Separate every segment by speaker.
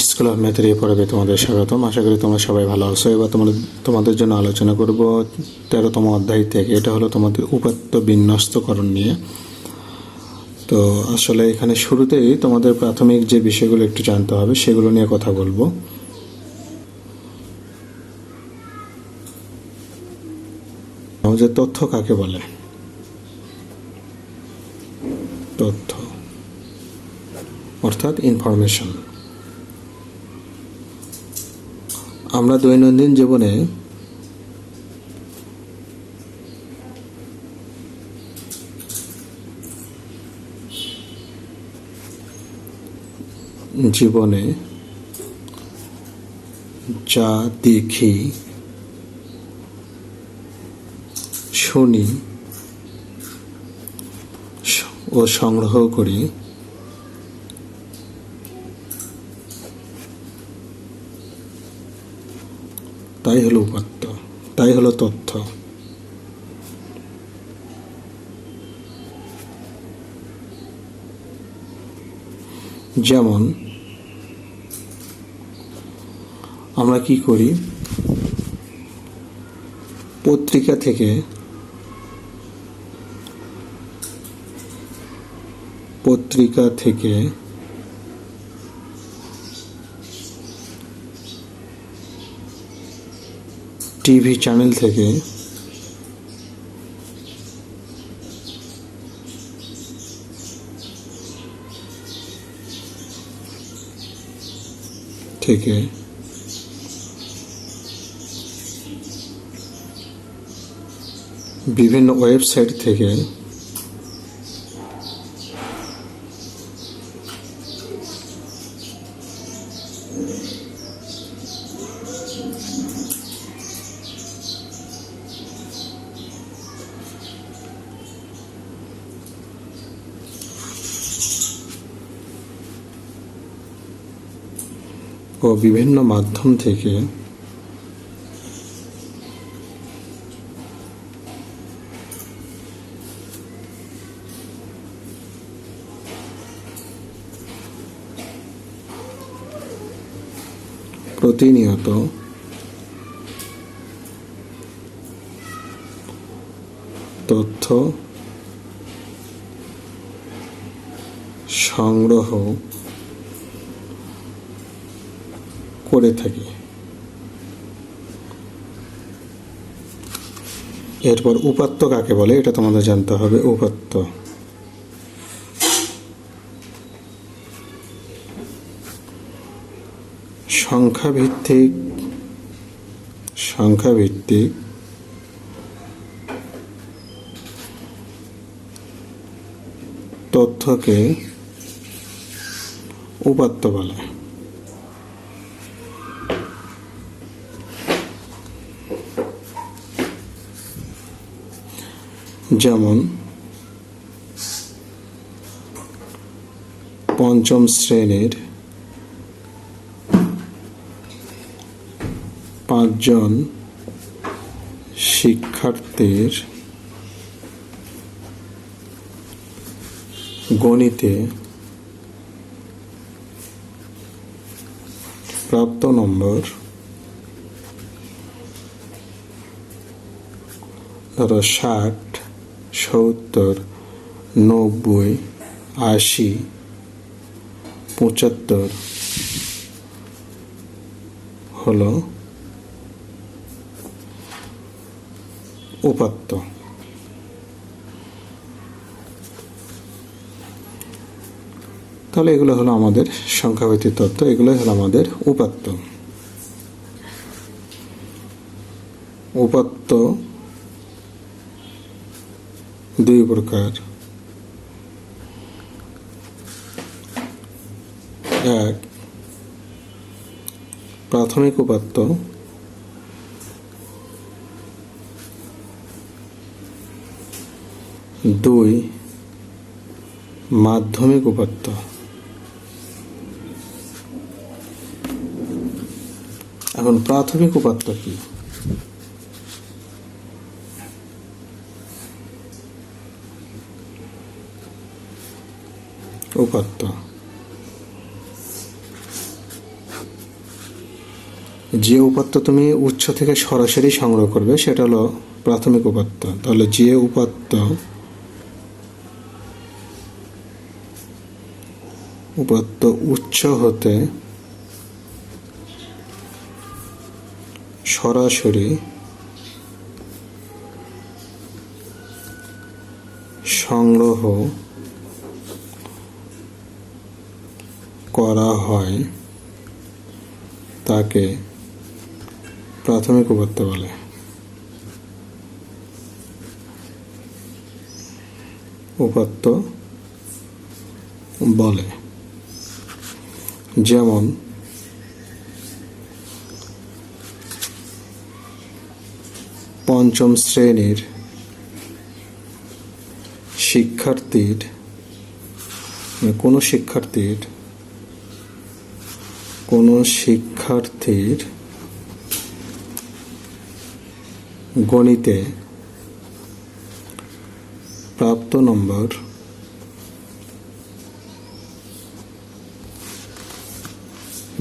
Speaker 1: School of ম্যাথের এই পর্বে তোমাদের স্বাগতম। আশা করি তোমরা সবাই ভালো আছো। এবার তোমাদের জন্য আলোচনা করব 13তম অধ্যায় থেকে। এটা হলো তোমাদের উপাত্ত বিন্যস্তকরণ নিয়ে। তো আসলে এখানে শুরুতেই তোমাদের প্রাথমিক যে বিষয়গুলো একটু জানতে হবে সেগুলো নিয়ে কথা বলবো। যে তথ্য কাকে বলে? তথ্য অর্থাৎ ইনফরমেশন। আমরা দৈনন্দিন জীবনে যা দেখি, শুনি ও সংগ্রহ করি তাই হলো উপাত্ত, তাই হলো তথ্য। যেমন আমরা কি করি, পত্রিকা থেকে টিভি চ্যানেল থেকে বিভিন্ন ওয়েবসাইট থেকে ও বিভিন্ন মাধ্যম থেকে প্রতিনিয়ত তথ্য সংগ্রহ করে থাকি। এরপর উপাত্ত কাকে বলে এটা তোমাদের জানতে হবে। উপাত্ত সংখ্যাভিত্তিক তথ্যকে উপাত্ত বলে। যেমন পঞ্চম শ্রেণীর 5 জন শিক্ষার্থীর গণিতে প্রাপ্ত নম্বর ধরো 60, 70, 90, 80, 75 হলো উপাত্ত। তাহলে এগুলো হলো আমাদের সংখ্যাভিত্তিক তথ্য, এগুলোই হলো আমাদের উপাত্ত। উপাত্ত 2 প্রকার। এক, প্রাথমিক উপাত্ত। 2, মাধ্যমিক উপাত্ত। এখন প্রাথমিক উপাত্ত কি? উপাত্ত যে উপাত্ত তুমি উৎস থেকে সরাসরি সংগ্রহ করবে সেটা হলো প্রাথমিক উপাত্ত। তাহলে যে উপাত্ত উৎস হতে সরাসরি সংগ্রহ করা হয় তাকে প্রাথমিক উপাত্ত বলে। যেমন পঞ্চম শ্রেণীর শিক্ষার্থীর কোনো শিক্ষার্থীর গণিতে প্রাপ্ত নম্বর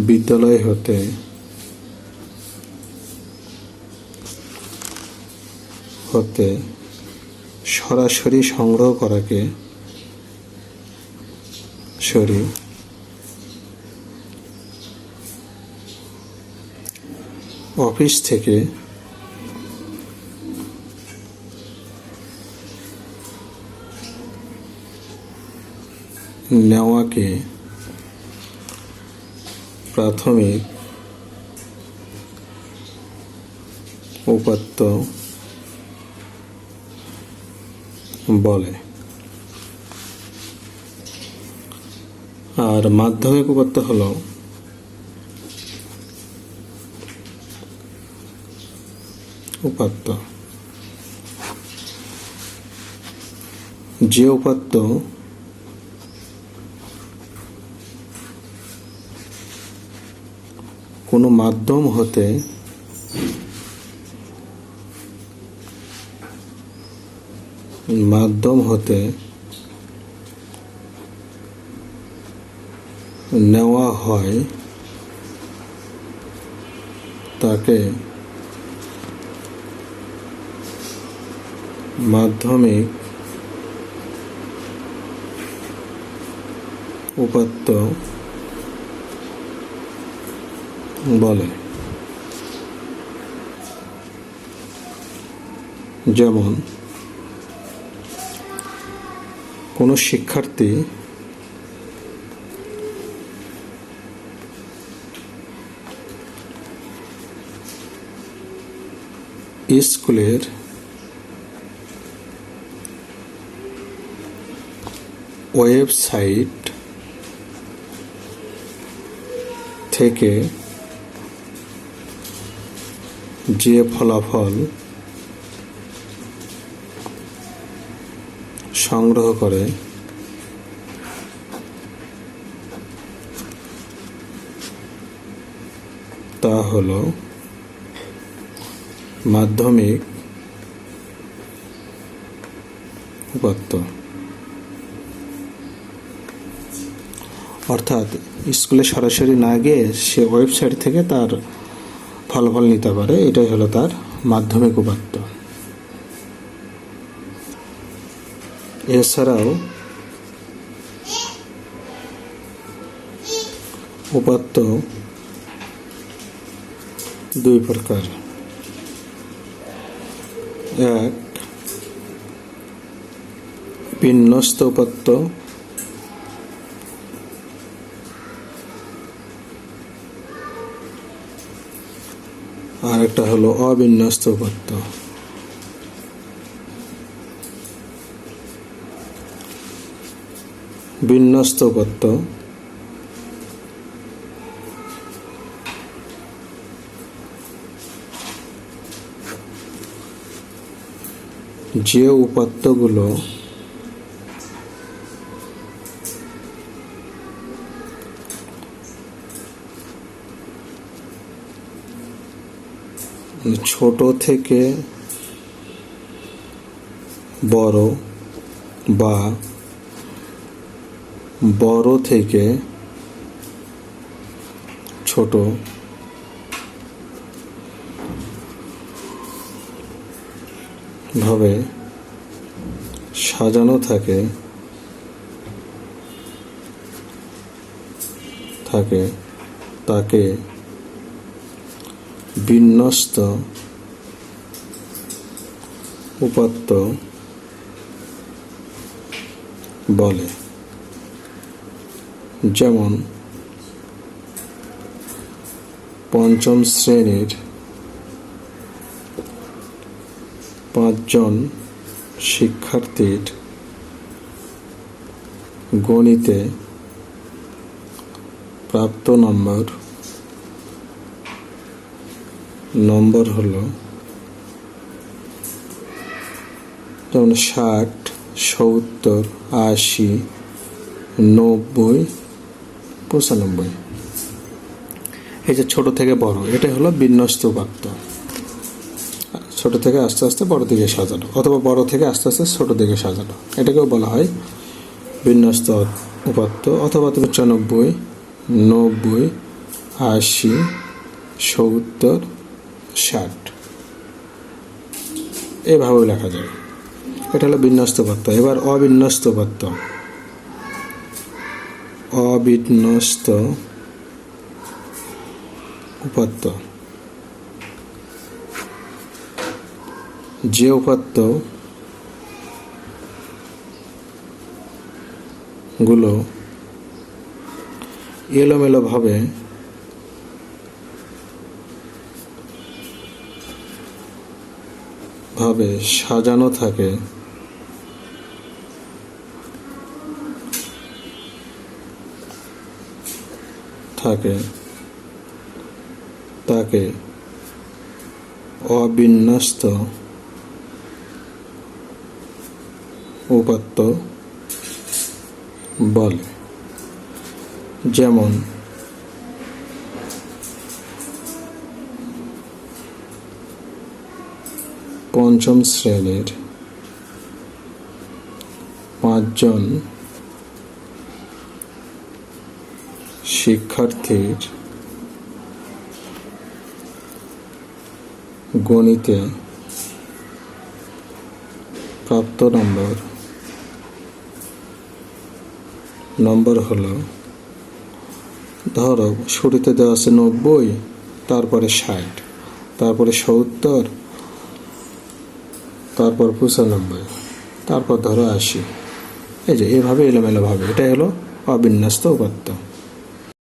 Speaker 1: বিদ্যালয় হতে সরাসরি সংগ্রহ করাকে অফিস থেকে নেওয়াকে প্রাথমিক উপাত্ত বলে। আর মাধ্যমিক উপাত্ত হলো যে উপাত্ত কোনো মাধ্যম হতে নেওয়া হয় তাকে মাধ্যমিক উপাত্ত বলে। যেমন কোনো শিক্ষার্থী স্কুলের ওয়েবসাইট থেকে যে ফলাফল সংগ্রহ করে তা হলো মাধ্যমিক উপাত্ত। অর্থাৎ স্কুলে সরাসরি না গিয়ে সে ওয়েবসাইট থেকে তার ফলাফল নিতে পারে, এটাই হলো তার মাধ্যমিক উপাত্ত। এছাড়াও উপাত্ত দুই প্রকার। এক, বিন্যস্ত উপাত্ত, আর একটা হলো অবিন্যস্ত উপাত্ত। বিন্যস্ত উপাত্ত যে উপাত্তগুলো ছোট থেকে বড় বা বড় থেকে ছোট ভাবে সাজানো থাকে তাকে বিন্যস্ত উপাত্ত বলে। যেমন পঞ্চম শ্রেণীর 5 জন শিক্ষার্থীর গণিতে প্রাপ্ত নম্বর হলো যেমন 60, 70, 80, 90, 95। এই যে ছোট থেকে বড়, এটাই হলো বিন্যস্ত উপাত্ত। ছোট থেকে আস্তে আস্তে বড় দিকে সাজানো, অথবা বড় থেকে আস্তে আস্তে ছোট দিকে সাজানো, এটাকেও বলা হয় বিন্যস্ত উপাত্ত। অথবা তুমি 95, 90, 80, 70, 60 এভাবেও লেখা যায়। এটা হলো বিন্যস্ত উপাত্ত। এবার অবিন্যস্ত উপাত্ত। অবিন্যস্ত উপাত্ত যে উপাত্ত গুলো এলোমেলো ভাবে সাজানো থাকে তাকে অবিন্যস্ত উপাত্ত বলে। যেমন পঞ্চম শ্রেণীর 5 জন শিক্ষার্থীর গণিতে প্রাপ্ত নম্বর হলো, ধরো শুরুতে দেওয়া আছে 90, তারপরে 60, তারপরে 70, তারপর 95, তারপর ধরো 80। এই যে এভাবে এলোমেলো ভাবে, এটাই হলো অবিন্যস্ত উপাত্ত।